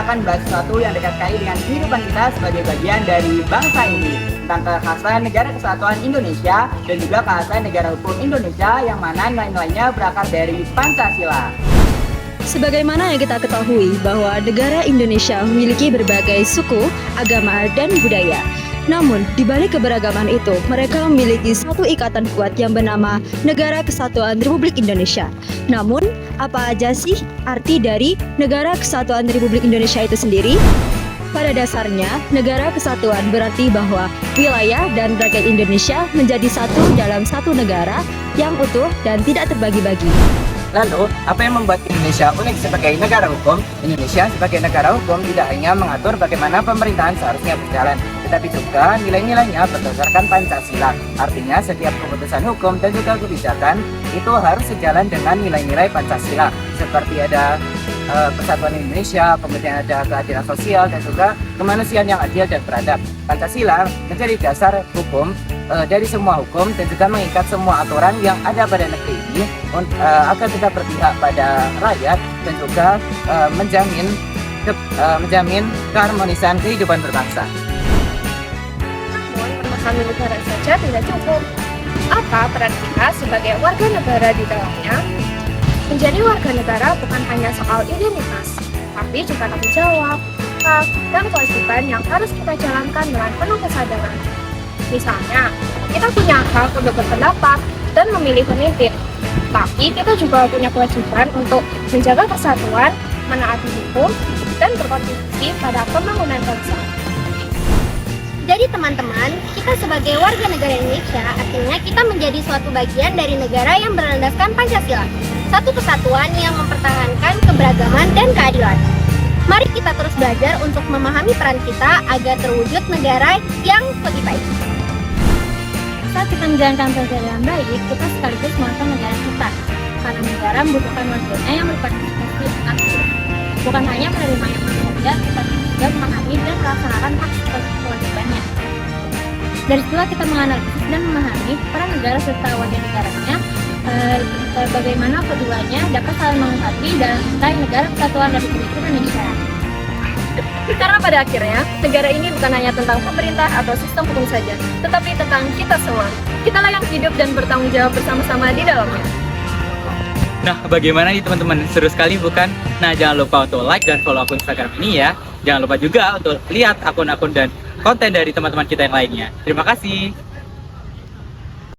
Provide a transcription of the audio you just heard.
akan bahas sesuatu yang dekat sekali dengan kehidupan kita sebagai bagian dari bangsa ini, tentang keaksasan Negara Kesatuan Indonesia dan juga keaksasan Negara Hukum Indonesia yang mana nilai-nilainya berakar dari Pancasila. Sebagaimana yang kita ketahui bahwa negara Indonesia memiliki berbagai suku, agama, dan budaya. Namun, di balik keberagaman itu, mereka memiliki satu ikatan kuat yang bernama Negara Kesatuan Republik Indonesia. Namun, apa aja sih arti dari Negara Kesatuan Republik Indonesia itu sendiri? Pada dasarnya, negara kesatuan berarti bahwa wilayah dan rakyat Indonesia menjadi satu dalam satu negara yang utuh dan tidak terbagi-bagi. Lalu, apa yang membuat Indonesia unik sebagai negara hukum? Indonesia sebagai negara hukum tidak hanya mengatur bagaimana pemerintahan seharusnya berjalan, tetapi juga nilai-nilainya berdasarkan Pancasila. Artinya, setiap keputusan hukum dan juga kebijakan itu harus sejalan dengan nilai-nilai Pancasila. Seperti ada persatuan Indonesia, kemudian ada keadilan sosial, dan juga kemanusiaan yang adil dan beradab. Pancasila menjadi dasar hukum dari semua hukum dan juga mengikat semua aturan yang ada pada negeri ini agar kita berpihak pada rakyat dan juga menjamin keharmonisan kehidupan berbangsa. Namun, memahami negara saja tidak cukup. Apa peran kita sebagai warga negara di dalamnya? Menjadi warga negara bukan hanya soal identitas, tapi juga tanggung jawab, hak, dan kewajiban yang harus kita jalankan dengan penuh kesadaran. Misalnya, kita punya hak untuk berpendapat dan memilih pemimpin, tapi kita juga punya kewajiban untuk menjaga kesatuan, menaati hukum, dan berkontribusi pada pembangunan bangsa. Jadi teman-teman, kita sebagai warga negara Indonesia artinya kita menjadi suatu bagian dari negara yang berlandaskan Pancasila, satu kesatuan yang mempertahankan keberagaman dan keadilan. Mari kita terus belajar untuk memahami peran kita agar terwujud negara yang lebih baik. Saat kita menjalankan Pancasila dengan baik, kita sekaligus melakukan negara kita. Karena negara membutuhkan warganya yang berpartisipasi aktif. Bukan hanya menerima yang saja, tetapi juga memahami dan melaksanakan hak serta kewajibannya. Dari situlah kita menganalisis dan memahami peran negara serta warga negaranya, bagaimana keduanya dapat saling melengkapi dalam negara kesatuan Republik Indonesia. Karena pada akhirnya, negara ini bukan hanya tentang pemerintah atau sistem hukum saja, tetapi tentang kita semua. Kitalah yang hidup dan bertanggung jawab bersama-sama di dalamnya. Nah, bagaimana nih teman-teman? Seru sekali bukan? Nah, jangan lupa untuk like dan follow akun Instagram ini ya. Jangan lupa juga untuk lihat akun-akun dan konten dari teman-teman kita yang lainnya. Terima kasih.